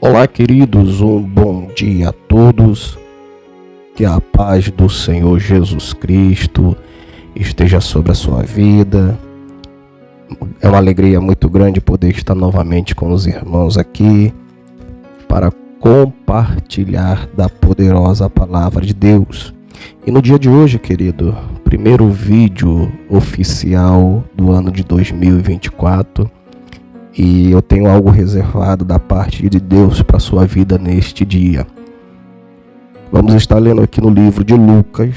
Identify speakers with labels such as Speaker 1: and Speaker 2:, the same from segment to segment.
Speaker 1: Olá, queridos, um bom dia a todos. Que a paz do Senhor Jesus Cristo esteja sobre a sua vida. É uma alegria muito grande poder estar novamente com os irmãos aqui para compartilhar da poderosa palavra de Deus. E no dia de hoje, querido, primeiro vídeo oficial do ano de 2024, e eu tenho algo reservado da parte de Deus para a sua vida neste dia. Vamos estar lendo aqui no livro de Lucas,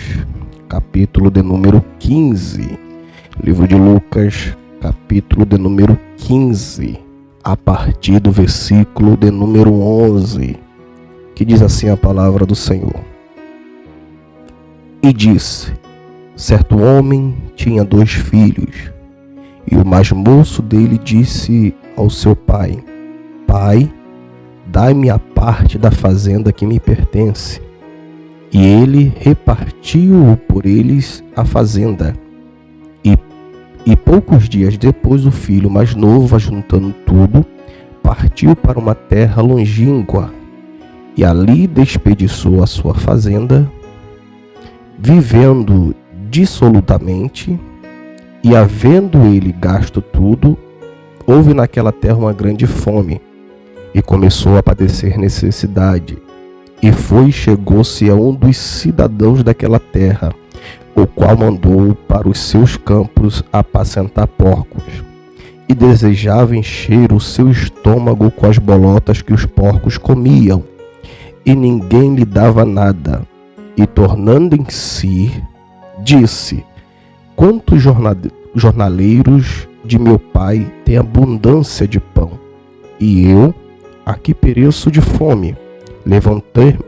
Speaker 1: capítulo de número 15. Livro de Lucas, capítulo de número 15, a partir do versículo de número 11, que diz assim a palavra do Senhor. E disse: certo homem tinha 2 filhos, e o mais moço dele disse ao seu pai: Pai, dai-me a parte da fazenda que me pertence. E ele repartiu por eles a fazenda. E poucos dias depois o filho mais novo, ajuntando tudo, partiu para uma terra longínqua, e ali desperdiçou a sua fazenda, vivendo dissolutamente. E havendo ele gasto tudo, houve naquela terra uma grande fome, e começou a padecer necessidade. E chegou-se a um dos cidadãos daquela terra, o qual mandou para os seus campos apacentar porcos, e desejava encher o seu estômago com as bolotas que os porcos comiam, e ninguém lhe dava nada. E tornando em si, disse: quantos jornaleiros de meu pai têm abundância de pão, e eu aqui pereço de fome.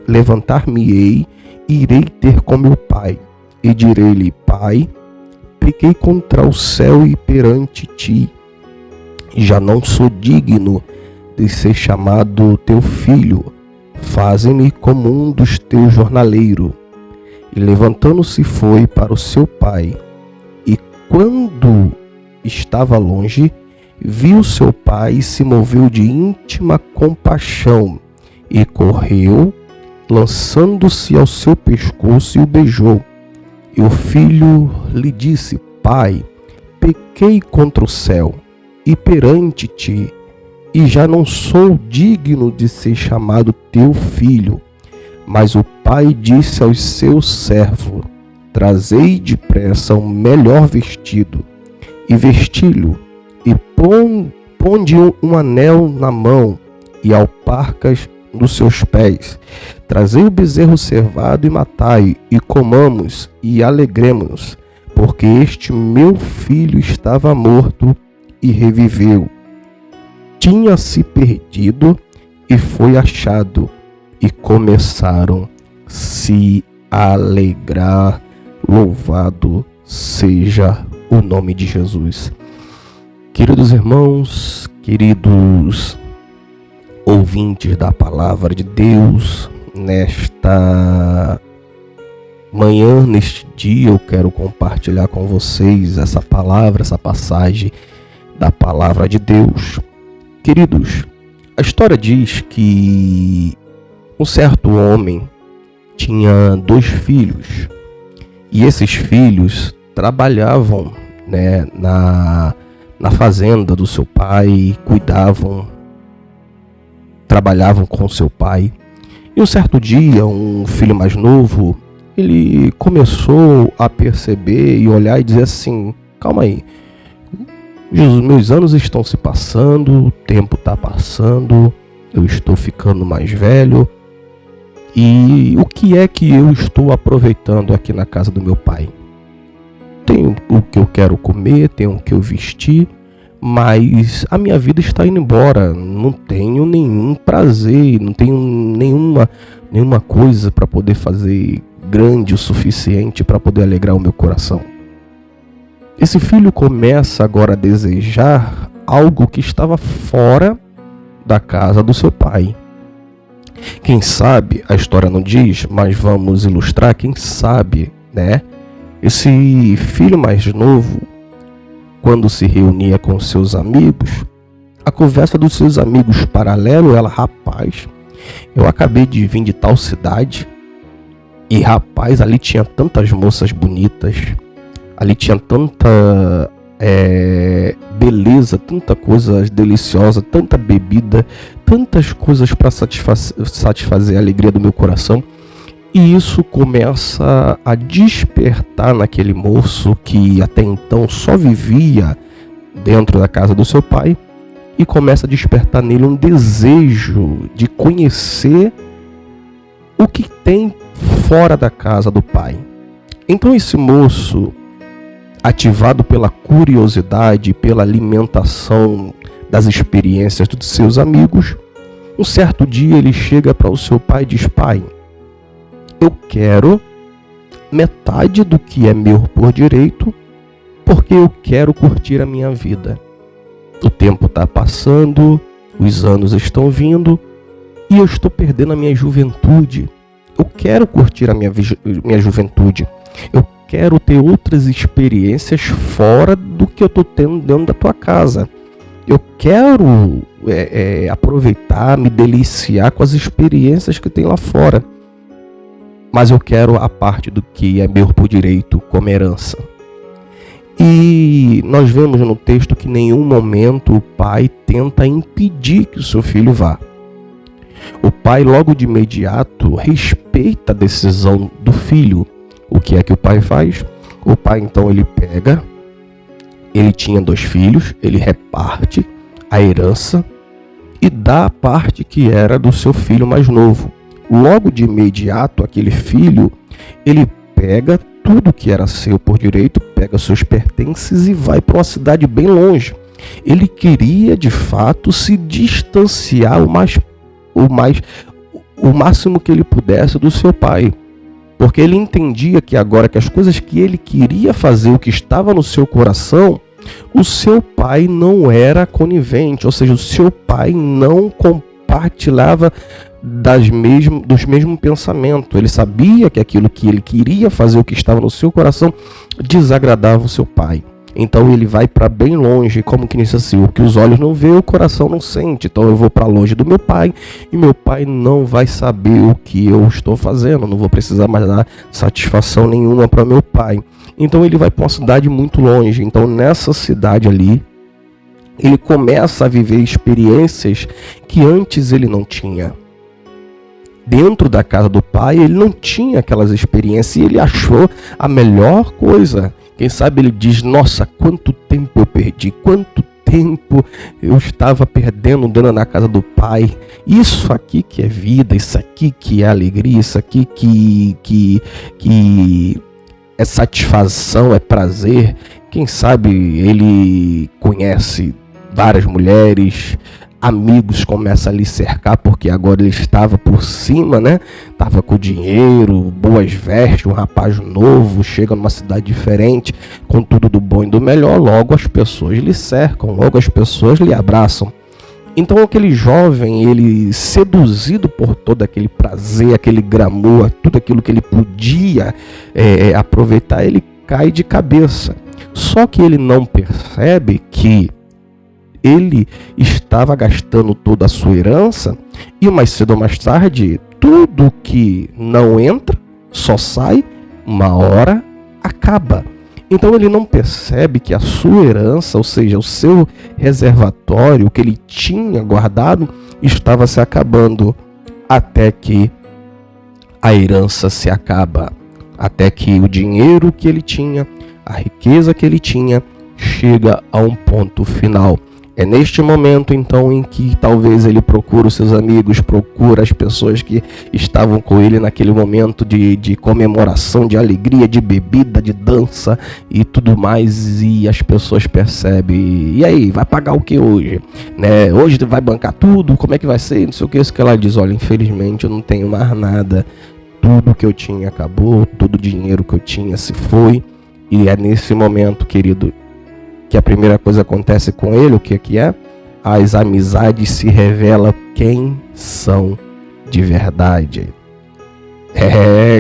Speaker 1: Levantar-me-ei e irei ter com meu pai, e direi-lhe: Pai, pequei contra o céu e perante ti, e já não sou digno de ser chamado teu filho. Faze-me como um dos teus jornaleiros. E levantando-se foi para o seu pai, e quando estava longe, viu seu pai e se moveu de íntima compaixão, e correu, lançando-se ao seu pescoço, e o beijou. E o filho lhe disse: Pai, pequei contra o céu e perante ti, e já não sou digno de ser chamado teu filho. Mas o pai disse aos seus servos: trazei depressa um melhor vestido, e vesti-lo, e ponde um anel na mão, e alparcas nos seus pés. Trazei o bezerro cevado e matai, e comamos e alegremos-nos, porque este meu filho estava morto e reviveu. Tinha-se perdido e foi achado, e começaram a se alegrar. Louvado seja o nome de Jesus. Queridos irmãos, queridos ouvintes da palavra de Deus, nesta manhã, neste dia, eu quero compartilhar com vocês essa palavra, essa passagem da palavra de Deus. Queridos, a história diz que um certo homem tinha 2 filhos, e esses filhos trabalhavam, na fazenda do seu pai, trabalhavam com seu pai. E um certo dia, um filho mais novo, ele começou a perceber e olhar e dizer assim: calma aí, os meus anos estão se passando, o tempo está passando, eu estou ficando mais velho, e o que é que eu estou aproveitando aqui na casa do meu pai? Tenho o que eu quero comer, tenho o que eu vestir, mas a minha vida está indo embora, não tenho nenhum prazer, não tenho nenhuma coisa para poder fazer grande o suficiente para poder alegrar o meu coração. Esse filho começa agora a desejar algo que estava fora da casa do seu pai. Quem sabe, a história não diz, mas vamos ilustrar, quem sabe, esse filho mais novo, quando se reunia com seus amigos, A conversa dos seus amigos paralelo, ela, rapaz, eu acabei de vir de tal cidade e, rapaz, ali tinha tantas moças bonitas, ali tinha tanta beleza, tanta coisa deliciosa, tanta bebida, tantas coisas para satisfazer a alegria do meu coração. E isso começa a despertar naquele moço que até então só vivia dentro da casa do seu pai, e começa a despertar nele um desejo de conhecer o que tem fora da casa do pai. Então esse moço, ativado pela curiosidade, pela alimentação das experiências dos seus amigos, um certo dia ele chega para o seu pai e diz: pai, eu quero metade do que é meu por direito, porque eu quero curtir a minha vida. O tempo está passando, os anos estão vindo e eu estou perdendo a minha juventude. Eu quero curtir a minha juventude. Eu quero ter outras experiências fora do que eu estou tendo dentro da tua casa. Eu quero aproveitar, me deliciar com as experiências que tem lá fora. Mas eu quero a parte do que é meu por direito, como herança. E nós vemos no texto que em nenhum momento o pai tenta impedir que o seu filho vá. O pai logo de imediato respeita a decisão do filho. O que é que o pai faz? O pai então ele pega, ele tinha 2 filhos, ele reparte a herança e dá a parte que era do seu filho mais novo. Logo de imediato aquele filho, ele pega tudo que era seu por direito, pega seus pertences e vai para uma cidade bem longe. Ele queria de fato se distanciar o máximo que ele pudesse do seu pai, porque ele entendia que agora que as coisas que ele queria fazer, o que estava no seu coração, o seu pai não era conivente, ou seja, o seu pai não compartilhava dos mesmos pensamentos. Ele sabia que aquilo que ele queria fazer, o que estava no seu coração, desagradava o seu pai. Então ele vai para bem longe, como que diz assim: o que os olhos não veem, o coração não sente. Então eu vou para longe do meu pai e meu pai não vai saber o que eu estou fazendo. Não vou precisar mais dar satisfação nenhuma para meu pai. Então ele vai para uma cidade muito longe. Então nessa cidade ali, ele começa a viver experiências que antes ele não tinha. Dentro da casa do pai, ele não tinha aquelas experiências e ele achou a melhor coisa. Quem sabe ele diz: nossa, quanto tempo eu perdi, quanto tempo eu estava perdendo dentro da casa do pai. Isso aqui que é vida, isso aqui que é alegria, isso aqui que é satisfação, é prazer. Quem sabe ele conhece várias mulheres, amigos começam a lhe cercar, porque agora ele estava por cima, né? Estava com dinheiro, boas vestes, um rapaz novo, chega numa cidade diferente, com tudo do bom e do melhor, logo as pessoas lhe cercam, logo as pessoas lhe abraçam. Então aquele jovem, ele seduzido por todo aquele prazer, aquele glamour, tudo aquilo que ele podia aproveitar, ele cai de cabeça. Só que ele não percebe que ele estava gastando toda a sua herança e mais cedo ou mais tarde, tudo que não entra, só sai, uma hora acaba. Então ele não percebe que a sua herança, ou seja, o seu reservatório, o que ele tinha guardado, estava se acabando, até que a herança se acaba, até que o dinheiro que ele tinha, a riqueza que ele tinha, chega a um ponto final. É neste momento, então, em que talvez ele procura os seus amigos, procura as pessoas que estavam com ele naquele momento de comemoração, de alegria, de bebida, de dança e tudo mais, e as pessoas percebem: e aí, vai pagar o que hoje? Né? Hoje vai bancar tudo? Como é que vai ser? Não sei o que. Isso que ela diz: olha, infelizmente eu não tenho mais nada. Tudo que eu tinha acabou, todo o dinheiro que eu tinha se foi. E é nesse momento, querido, que a primeira coisa acontece com ele. O que é? As amizades se revelam quem são de verdade.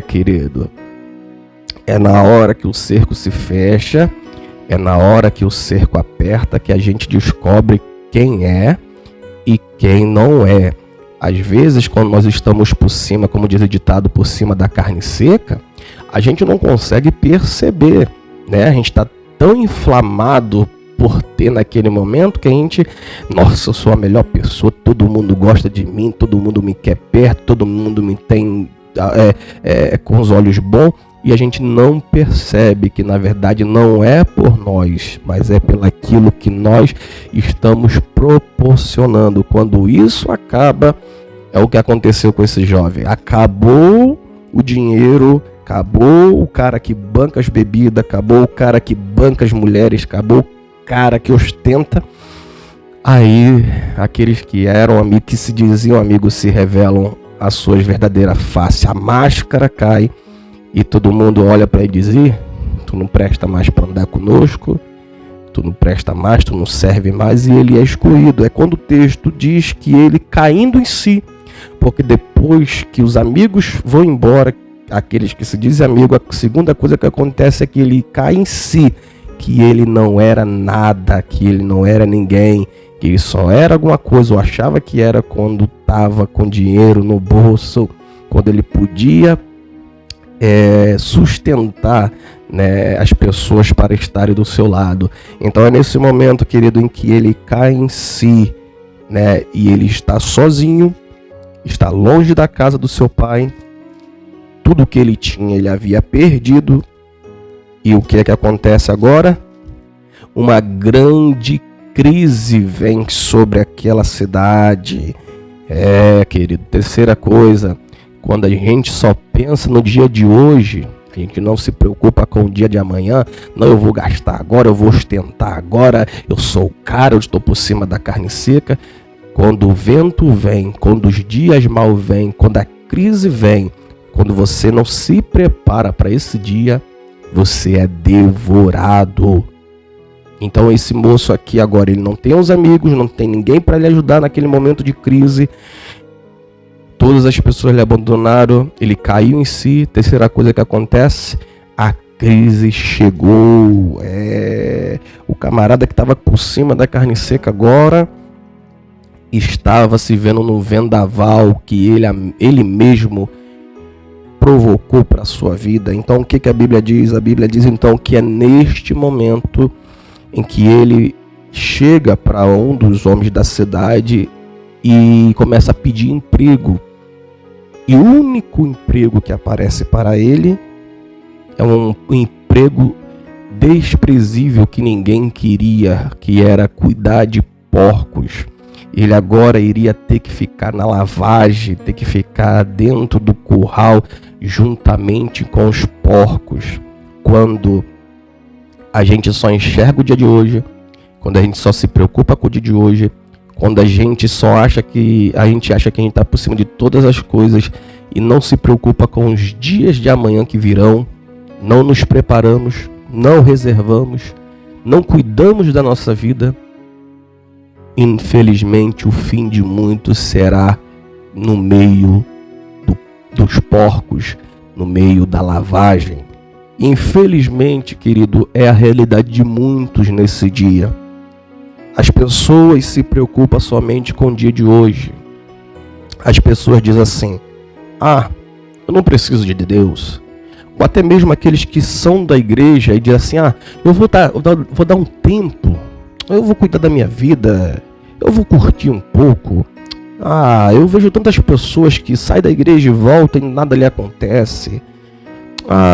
Speaker 1: Querido, é na hora que o cerco se fecha, é na hora que o cerco aperta, que a gente descobre quem é e quem não é. Às vezes, quando nós estamos por cima, como diz o ditado, por cima da carne seca, a gente não consegue perceber, né? A gente está tão inflamado por ter naquele momento que a gente, nossa, eu sou a melhor pessoa, todo mundo gosta de mim, todo mundo me quer perto, todo mundo me tem com os olhos bons, e a gente não percebe que na verdade não é por nós, mas é pelo aquilo que nós estamos proporcionando. Quando isso acaba, é o que aconteceu com esse jovem. Acabou o dinheiro, acabou o cara que banca as bebidas, acabou o cara que banca as mulheres, acabou o cara que ostenta. Aí aqueles que eram amigos, que se diziam amigos, se revelam as suas verdadeiras faces. A máscara cai e todo mundo olha para ele e diz: tu não presta mais para andar conosco, tu não presta mais, tu não serve mais, e ele é excluído. É quando o texto diz que ele caindo em si, porque depois que os amigos vão embora, aqueles que se dizem amigos, a segunda coisa que acontece é que ele cai em si, que ele não era nada, que ele não era ninguém, que ele só era alguma coisa, ou achava que era quando estava com dinheiro no bolso, quando ele podia sustentar, né, as pessoas para estarem do seu lado. Então é nesse momento, querido, em que ele cai em si, né, e ele está sozinho, está longe da casa do seu pai, tudo que ele tinha ele havia perdido. E o que é que acontece agora? Uma grande crise vem sobre aquela cidade. Querido, terceira coisa, quando a gente só pensa no dia de hoje, a gente não se preocupa com o dia de amanhã. Não, eu vou gastar agora, eu vou ostentar agora, eu sou o cara, eu estou por cima da carne seca. Quando o vento vem, quando os dias mal vêm, quando a crise vem, quando você não se prepara para esse dia, você é devorado. Então esse moço aqui agora, ele não tem os amigos, não tem ninguém para lhe ajudar naquele momento de crise. Todas as pessoas lhe abandonaram, ele caiu em si. Terceira coisa que acontece, a crise chegou. O camarada que estava por cima da carne seca agora estava se vendo num vendaval que ele mesmo provocou para a sua vida. Então o que a Bíblia diz? A Bíblia diz então que é neste momento em que ele chega para um dos homens da cidade e começa a pedir emprego. E o único emprego que aparece para ele é um emprego desprezível que ninguém queria, que era cuidar de porcos. Ele agora iria ter que ficar na lavagem, ter que ficar dentro do curral juntamente com os porcos. Quando a gente só enxerga o dia de hoje, quando a gente só se preocupa com o dia de hoje, quando a gente só acha que a gente está por cima de todas as coisas e não se preocupa com os dias de amanhã que virão, não nos preparamos, não reservamos, não cuidamos da nossa vida, infelizmente o fim de muitos será no meio dos porcos, no meio da lavagem. Infelizmente, querido, é a realidade de muitos nesse dia. As pessoas se preocupam somente com o dia de hoje. As pessoas dizem assim: eu não preciso de Deus. Ou até mesmo aqueles que são da igreja e dizem assim: eu vou dar um tempo, eu vou cuidar da minha vida, eu vou curtir um pouco. Eu vejo tantas pessoas que saem da igreja e voltam e nada lhe acontece.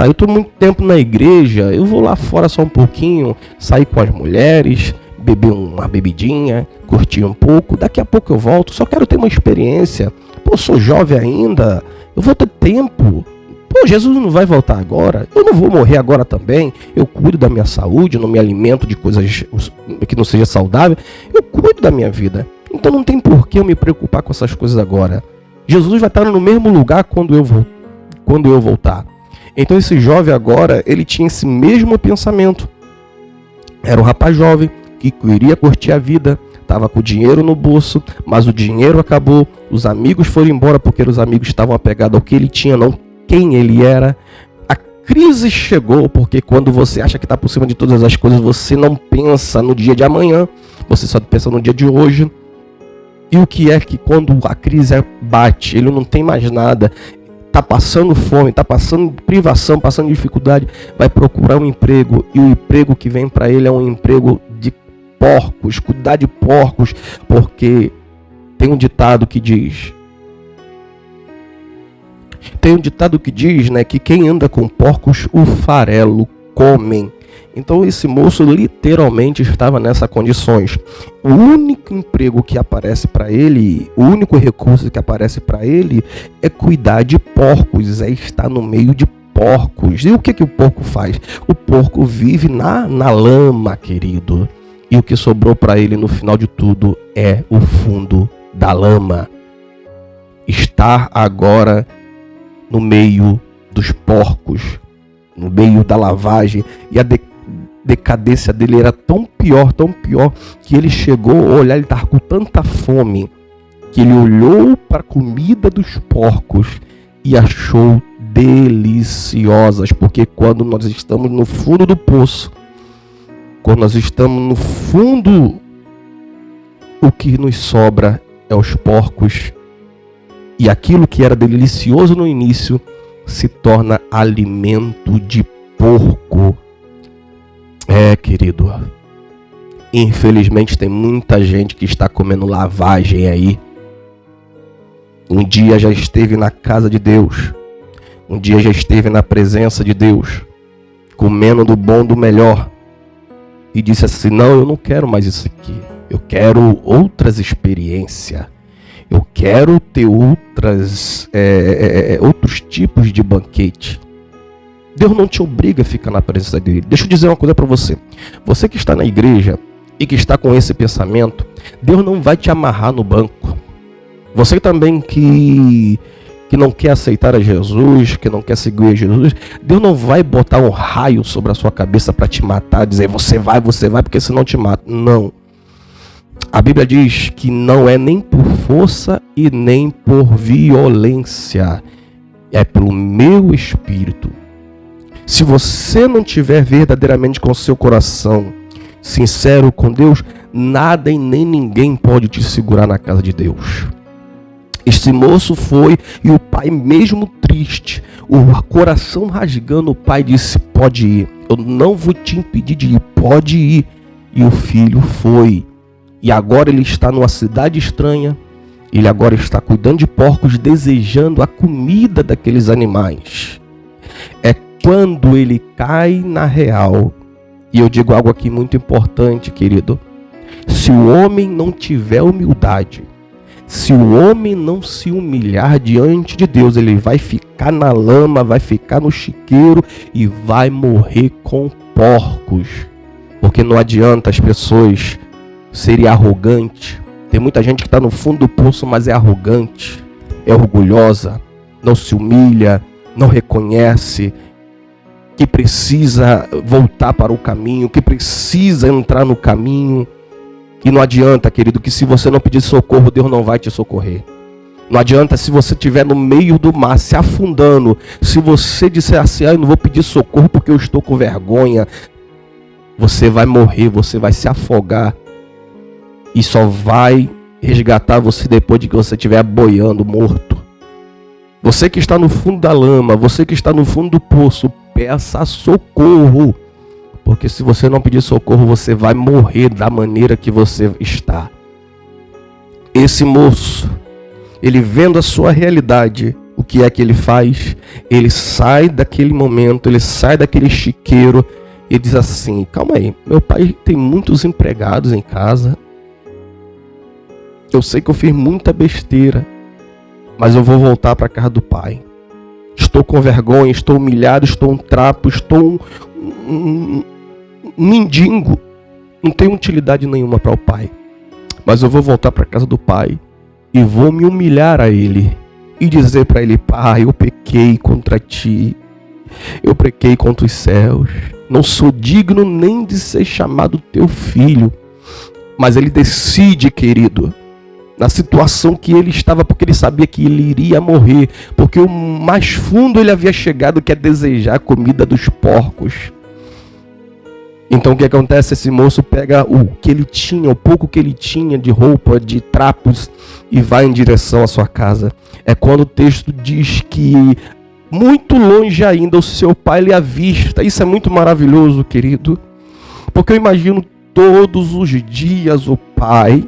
Speaker 1: Eu estou muito tempo na igreja, eu vou lá fora só um pouquinho, sair com as mulheres, beber uma bebidinha, curtir um pouco, daqui a pouco eu volto, só quero ter uma experiência. Sou jovem ainda, eu vou ter tempo. Jesus não vai voltar agora, eu não vou morrer agora também. Eu cuido da minha saúde, eu não me alimento de coisas que não seja saudável, eu cuido da minha vida. Então não tem por que eu me preocupar com essas coisas agora. Jesus vai estar no mesmo lugar quando eu voltar. Então esse jovem agora, ele tinha esse mesmo pensamento. Era um rapaz jovem que queria curtir a vida, estava com o dinheiro no bolso, mas o dinheiro acabou, os amigos foram embora porque os amigos estavam apegados ao que ele tinha, não quem ele era. A crise chegou, porque quando você acha que está por cima de todas as coisas, você não pensa no dia de amanhã, você só pensa no dia de hoje. E o que é que quando a crise bate, ele não tem mais nada, está passando fome, está passando privação, passando dificuldade, vai procurar um emprego, e o emprego que vem para ele é um emprego de porcos, cuidar de porcos, porque tem um ditado que diz, né, que quem anda com porcos, o farelo comem. Então esse moço literalmente estava nessas condições. O único emprego que aparece para ele, o único recurso que aparece para ele é cuidar de porcos, é estar no meio de porcos. E o que o porco faz? O porco vive na lama, querido. E o que sobrou para ele no final de tudo é o fundo da lama. Estar agora no meio dos porcos, no meio da lavagem, e a decadência dele era tão pior, que ele chegou a olhar, ele estava com tanta fome, que ele olhou para a comida dos porcos e achou deliciosas, porque quando nós estamos no fundo do poço, quando nós estamos no fundo, o que nos sobra é os porcos, e aquilo que era delicioso no início se torna alimento de porco. Querido, infelizmente tem muita gente que está comendo lavagem aí. Um dia já esteve na casa de Deus, um dia já esteve na presença de Deus, comendo do bom, do melhor, e disse assim: não, eu não quero mais isso aqui, eu quero outras experiências, eu quero ter outros tipos de banquete. Deus não te obriga a ficar na presença dele. Deixa eu dizer uma coisa para você. Você que está na igreja e que está com esse pensamento, Deus não vai te amarrar no banco. Você também que não quer aceitar a Jesus, que não quer seguir a Jesus, Deus não vai botar um raio sobre a sua cabeça para te matar, dizer você vai, porque senão te mata. Não. A Bíblia diz que não é nem por força e nem por violência, é pelo meu espírito. Se você não tiver verdadeiramente com o seu coração sincero com Deus, nada e nem ninguém pode te segurar na casa de Deus. Este moço foi, e o pai, mesmo triste, o coração rasgando, o pai disse: pode ir, eu não vou te impedir de ir, pode ir. E o filho foi. E agora ele está numa cidade estranha, ele agora está cuidando de porcos, desejando a comida daqueles animais. É quando ele cai na real. E eu digo algo aqui muito importante, querido. Se o homem não tiver humildade, se o homem não se humilhar diante de Deus, ele vai ficar na lama, vai ficar no chiqueiro e vai morrer com porcos. Porque não adianta as pessoas serem arrogantes. Tem muita gente que está no fundo do poço, mas é arrogante, é orgulhosa, não se humilha, não reconhece que precisa voltar para o caminho, que precisa entrar no caminho. E não adianta, querido, que se você não pedir socorro, Deus não vai te socorrer. Não adianta se você estiver no meio do mar, se afundando, se você disser assim: eu não vou pedir socorro porque eu estou com vergonha, você vai morrer, você vai se afogar. E só vai resgatar você depois de que você estiver boiando, morto. Você que está no fundo da lama, você que está no fundo do poço, peça socorro. Porque se você não pedir socorro, você vai morrer da maneira que você está. Esse moço, ele vendo a sua realidade, o que é que ele faz? Ele sai daquele momento, ele sai daquele chiqueiro e diz assim: calma aí, meu pai tem muitos empregados em casa. Eu sei que eu fiz muita besteira, mas eu vou voltar para a casa do pai. Estou com vergonha, estou humilhado, estou um trapo, estou um mendigo. Não tenho utilidade nenhuma para o pai. Mas eu vou voltar para a casa do pai e vou me humilhar a ele e dizer para ele: pai, eu pequei contra ti. Eu pequei contra os céus. Não sou digno nem de ser chamado teu filho. Mas ele decide, querido, na situação que ele estava, porque ele sabia que ele iria morrer, porque o mais fundo ele havia chegado, que é desejar a comida dos porcos. Então o que acontece? Esse moço pega o que ele tinha, o pouco que ele tinha de roupa, de trapos, e vai em direção à sua casa. É quando o texto diz que muito longe ainda o seu pai lhe avista. Isso é muito maravilhoso, querido, porque eu imagino todos os dias o pai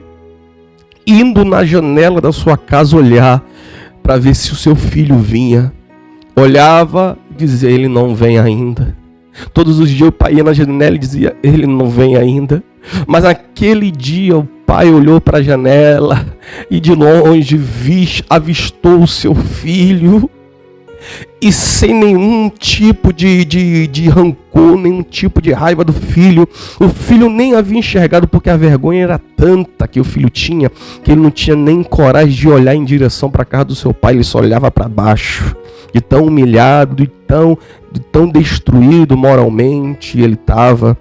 Speaker 1: indo na janela da sua casa olhar para ver se o seu filho vinha. Olhava e dizia: ele não vem ainda. Todos os dias o pai ia na janela e dizia: ele não vem ainda. Mas naquele dia o pai olhou para a janela e de longe avistou o seu filho. E sem nenhum tipo de rancor, nenhum tipo de raiva do filho. O filho nem havia enxergado, porque a vergonha era tanta que o filho tinha, que ele não tinha nem coragem de olhar em direção para a casa do seu pai. Ele só olhava para baixo, de tão humilhado, de tão destruído moralmente ele estava.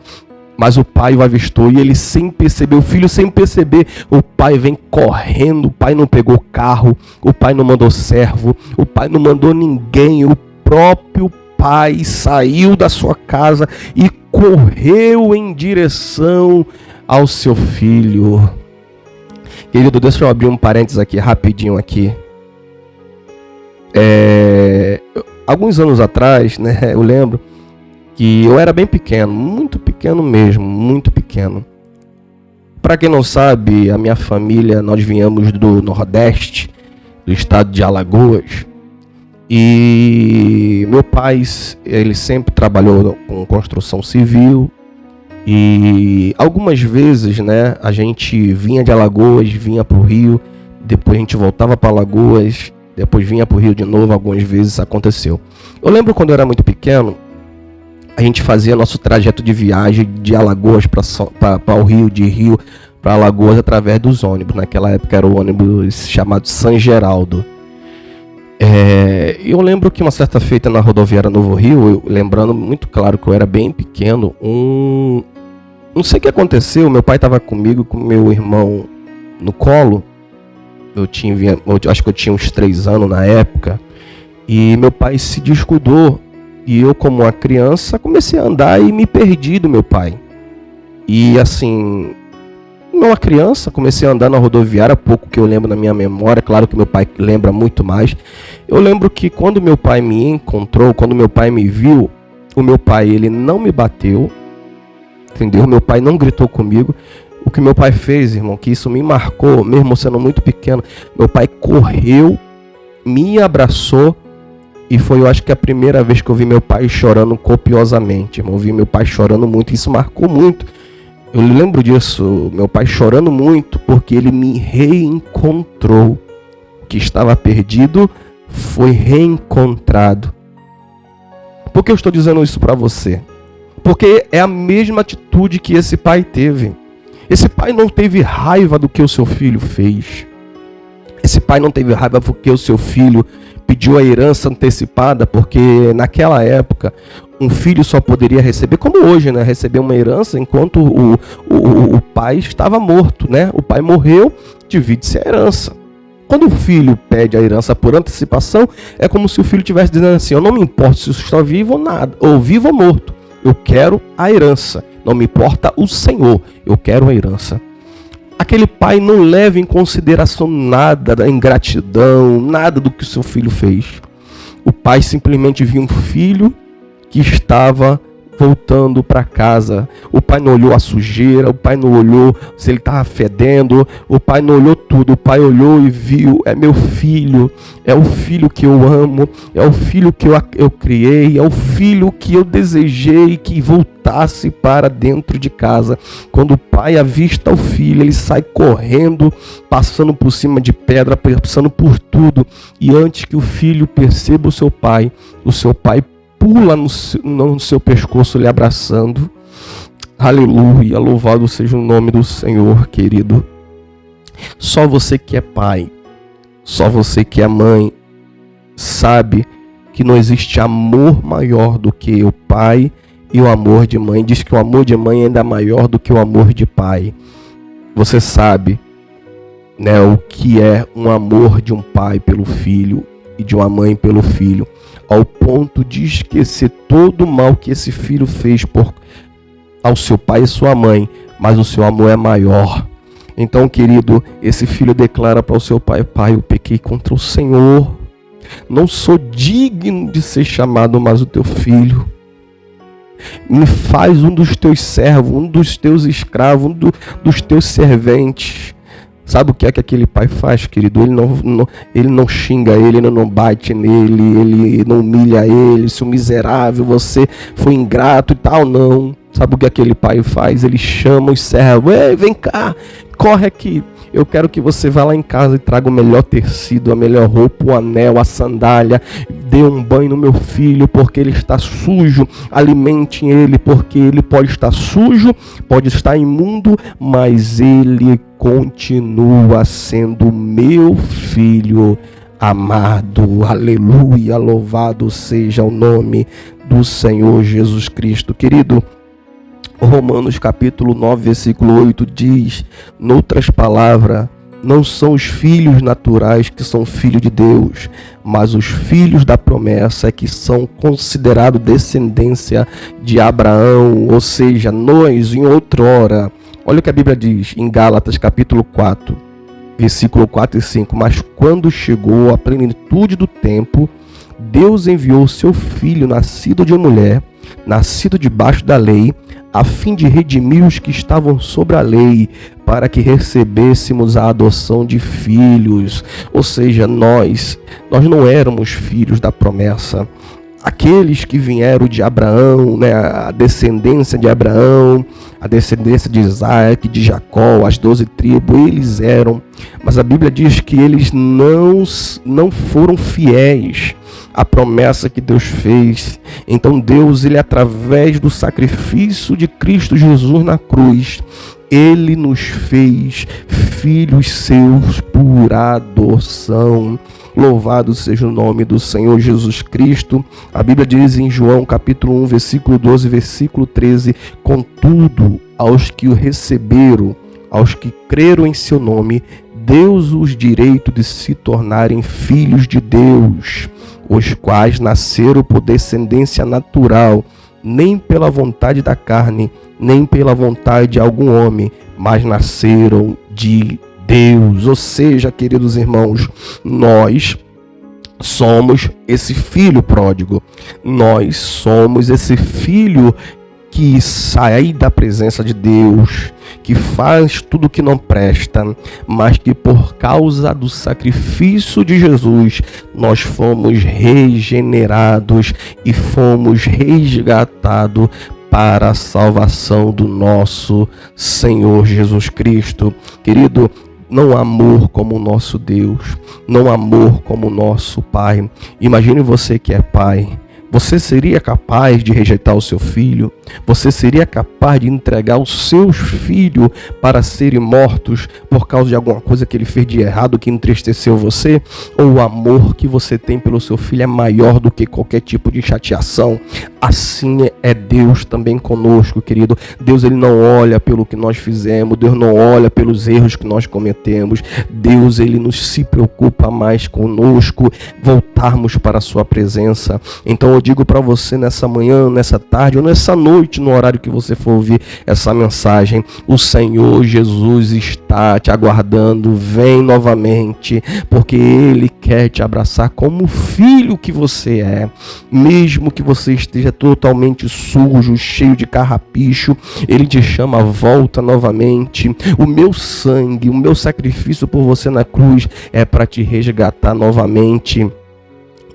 Speaker 1: Mas o pai o avistou e ele, sem perceber, o filho sem perceber, o pai vem correndo. O pai não pegou carro, o pai não mandou servo, o pai não mandou ninguém. O próprio pai saiu da sua casa e correu em direção ao seu filho. Querido, deixa eu abrir um parênteses aqui, rapidinho aqui. Alguns anos atrás, né, eu lembro que eu era bem pequeno, muito pequeno mesmo, muito pequeno. Para quem não sabe, a minha família, nós viemos do Nordeste, do estado de Alagoas. E meu pai, ele sempre trabalhou com construção civil. E algumas vezes, né, a gente vinha de Alagoas, vinha para o Rio, depois a gente voltava para Alagoas, depois vinha para o Rio de novo. Algumas vezes aconteceu. Eu lembro quando eu era muito pequeno, a gente fazia nosso trajeto de viagem de Alagoas para o Rio, de Rio para Alagoas, através dos ônibus. Naquela época era o ônibus chamado São Geraldo. Eu lembro que uma certa feita na rodoviária Novo Rio, lembrando muito claro que eu era bem pequeno, não sei o que aconteceu, meu pai estava comigo, com meu irmão no colo. Eu acho que eu tinha uns 3 anos na época, e meu pai se descuidou. E eu, como uma criança, comecei a andar e me perdi do meu pai. E assim, uma criança, comecei a andar na rodoviária, pouco que eu lembro na minha memória. Claro que meu pai lembra muito mais. Eu lembro que quando meu pai me encontrou, quando meu pai me viu, o meu pai, ele não me bateu, entendeu? Meu pai não gritou comigo. O que meu pai fez, irmão, que isso me marcou, mesmo sendo muito pequeno, meu pai correu, me abraçou. E foi, eu acho que a primeira vez que eu vi meu pai chorando copiosamente. Eu vi meu pai chorando muito, isso marcou muito. Eu lembro disso, meu pai chorando muito, porque ele me reencontrou. O que estava perdido foi reencontrado. Por que eu estou dizendo isso para você? Porque é a mesma atitude que esse pai teve. Esse pai não teve raiva do que o seu filho fez. Esse pai não teve raiva porque o seu filho pediu a herança antecipada, porque naquela época um filho só poderia receber, como hoje, né, receber uma herança enquanto o pai estava morto, né? O pai morreu, divide-se a herança. Quando o filho pede a herança por antecipação, é como se o filho estivesse dizendo assim: eu não me importo se você está vivo ou nada, ou vivo ou morto, eu quero a herança. Não me importa o Senhor, eu quero a herança. Aquele pai não leva em consideração nada da ingratidão, nada do que o seu filho fez. O pai simplesmente viu um filho que estava voltando para casa. O pai não olhou a sujeira, o pai não olhou se ele estava fedendo, o pai não olhou tudo. O pai olhou e viu: é meu filho, é o filho que eu amo, é o filho que eu criei, é o filho que eu desejei que voltasse para dentro de casa. Quando o pai avista o filho, ele sai correndo, passando por cima de pedra, passando por tudo. E antes que o filho perceba o seu pai pula no seu pescoço, lhe abraçando. Aleluia, louvado seja o nome do Senhor, querido. Só você que é pai, só você que é mãe, sabe que não existe amor maior do que o pai e o amor de mãe. Diz que o amor de mãe é ainda maior do que o amor de pai. Você sabe né, o que é um amor de um pai pelo filho e de uma mãe pelo filho, ao ponto de esquecer todo o mal que esse filho fez ao seu pai e sua mãe, mas o seu amor é maior. Então, querido, esse filho declara para o seu pai: pai, eu pequei contra o Senhor, não sou digno de ser chamado mais o teu filho. Me faz um dos teus servos, um dos teus escravos, dos teus serventes. Sabe o que é que aquele pai faz, querido? Ele não xinga ele não bate nele, ele não humilha ele, se o miserável, você foi ingrato e tal, não. Sabe o que aquele pai faz? Ele chama os servos: ei, vem cá, corre aqui. Eu quero que você vá lá em casa e traga o melhor tecido, a melhor roupa, o anel, a sandália. Dê um banho no meu filho, porque ele está sujo. Alimente ele, porque ele pode estar sujo, pode estar imundo, mas ele continua sendo meu filho amado. Aleluia, louvado seja o nome do Senhor Jesus Cristo. Querido, Romanos capítulo 9, versículo 8 diz, noutras palavras, não são os filhos naturais que são filhos de Deus, mas os filhos da promessa que são considerados descendência de Abraão, ou seja, nós em outrora. Olha o que a Bíblia diz em Gálatas capítulo 4, versículo 4 e 5, mas quando chegou a plenitude do tempo, Deus enviou seu filho, nascido de mulher, nascido debaixo da lei, a fim de redimir os que estavam sobre a lei, para que recebêssemos a adoção de filhos. Ou seja, nós não éramos filhos da promessa. Aqueles que vieram de Abraão, né, a descendência de Abraão, a descendência de Isaac, de Jacó, as 12 tribos, eles eram. Mas a Bíblia diz que eles não foram fiéis à promessa que Deus fez. Então Deus, ele através do sacrifício de Cristo Jesus na cruz, ele nos fez filhos seus por adoção. Louvado seja o nome do Senhor Jesus Cristo. A Bíblia diz em João capítulo 1, versículo 12, versículo 13, contudo, aos que o receberam, aos que creram em seu nome, deu-os o direito de se tornarem filhos de Deus, os quais nasceram por descendência natural, nem pela vontade da carne, nem pela vontade de algum homem, mas nasceram de Deus. Ou seja, queridos irmãos, nós somos esse filho pródigo, nós somos esse filho que sai da presença de Deus, que faz tudo que não presta, mas que por causa do sacrifício de Jesus, nós fomos regenerados e fomos resgatados para a salvação do nosso Senhor Jesus Cristo. Querido, não há amor como o nosso Deus, não há amor como o nosso Pai. Imagine você que é pai. Você seria capaz de rejeitar o seu filho? Você seria capaz de entregar os seus filhos para serem mortos por causa de alguma coisa que ele fez de errado, que entristeceu você? Ou o amor que você tem pelo seu filho é maior do que qualquer tipo de chateação? Assim é Deus também conosco, querido. Deus, ele não olha pelo que nós fizemos, Deus não olha pelos erros que nós cometemos. Deus, ele nos se preocupa mais conosco, voltarmos para a sua presença. Então eu digo para você nessa manhã, nessa tarde ou nessa noite, no horário que você for ouvir essa mensagem, o Senhor Jesus está te aguardando. Vem novamente, porque Ele quer te abraçar como filho que você é. Mesmo que você esteja totalmente sujo, cheio de carrapicho, Ele te chama, volta novamente. O meu sangue, o meu sacrifício por você na cruz é para te resgatar novamente.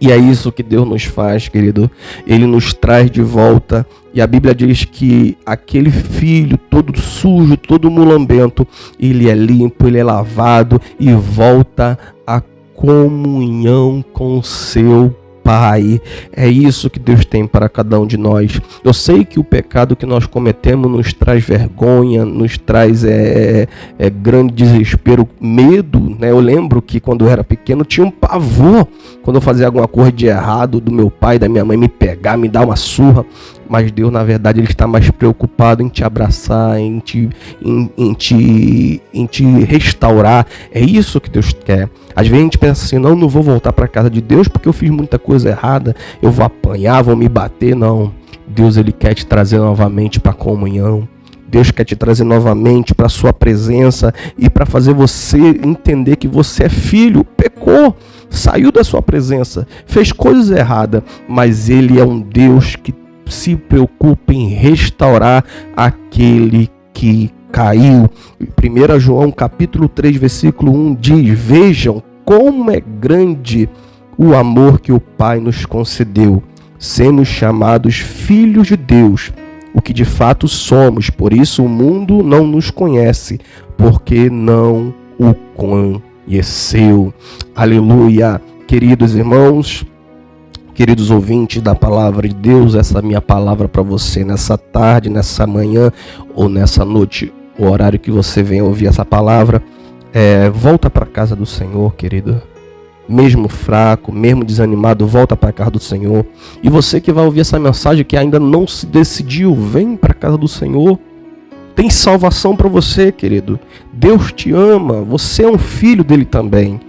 Speaker 1: E é isso que Deus nos faz, querido. Ele nos traz de volta. E a Bíblia diz que aquele filho todo sujo, todo mulambento, ele é limpo, ele é lavado e volta à comunhão com o seu Pai. É isso que Deus tem para cada um de nós. Eu sei que o pecado que nós cometemos nos traz vergonha, nos traz grande desespero, medo, né? Eu lembro que quando eu era pequeno tinha um pavor quando eu fazia alguma coisa de errado, do meu pai, da minha mãe me pegar, me dar uma surra. mas Deus, na verdade, Ele está mais preocupado em te abraçar, em te restaurar. É isso que Deus quer. Às vezes a gente pensa assim, não vou voltar para a casa de Deus porque eu fiz muita coisa errada, eu vou apanhar, vou me bater. Não, Deus, Ele quer te trazer novamente para a comunhão. Deus quer te trazer novamente para a sua presença e para fazer você entender que você é filho, pecou, saiu da sua presença, fez coisas erradas, mas Ele é um Deus que se preocupa em restaurar aquele que caiu. 1 João capítulo 3, versículo 1 diz: vejam como é grande o amor que o Pai nos concedeu, sendo chamados filhos de Deus, o que de fato somos. Por isso o mundo não nos conhece, porque não o conheceu. Aleluia. Queridos irmãos, queridos ouvintes da palavra de Deus, essa é a minha palavra para você nessa tarde, nessa manhã ou nessa noite, o horário que você vem ouvir essa palavra. Volta para a casa do Senhor, querido. Mesmo fraco, mesmo desanimado, volta para a casa do Senhor. E você que vai ouvir essa mensagem, que ainda não se decidiu, vem para a casa do Senhor. Tem salvação para você, querido. Deus te ama, você é um filho dele também.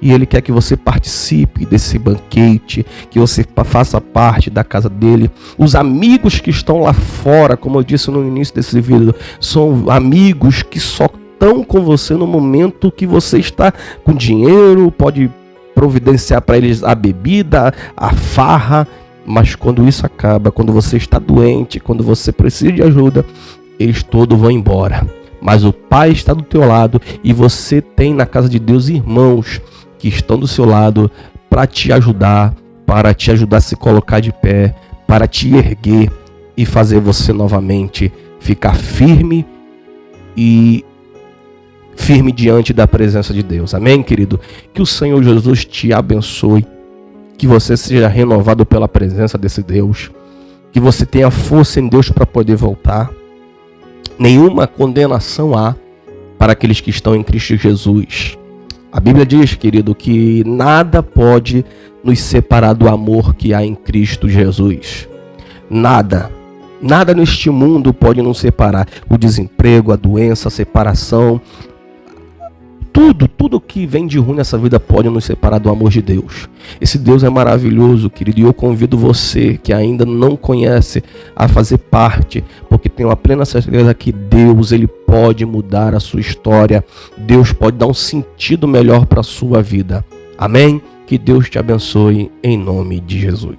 Speaker 1: E Ele quer que você participe desse banquete, que você faça parte da casa dele. Os amigos que estão lá fora, como eu disse no início desse vídeo, são amigos que só estão com você no momento que você está com dinheiro, pode providenciar para eles a bebida, a farra, mas quando isso acaba, quando você está doente, quando você precisa de ajuda, eles todos vão embora. Mas o Pai está do teu lado e você tem na casa de Deus irmãos que estão do seu lado para te ajudar a se colocar de pé, para te erguer e fazer você novamente ficar firme diante da presença de Deus. Amém, querido? Que o Senhor Jesus te abençoe, que você seja renovado pela presença desse Deus, que você tenha força em Deus para poder voltar. Nenhuma condenação há para aqueles que estão em Cristo Jesus. A Bíblia diz, querido, que nada pode nos separar do amor que há em Cristo Jesus. Nada neste mundo pode nos separar. O desemprego, a doença, a separação, tudo que vem de ruim nessa vida pode nos separar do amor de Deus. Esse Deus é maravilhoso, querido, e eu convido você que ainda não conhece a fazer parte, porque tenho a plena certeza que Deus, Ele pode mudar a sua história. Deus pode dar um sentido melhor para a sua vida. Amém? Que Deus te abençoe em nome de Jesus.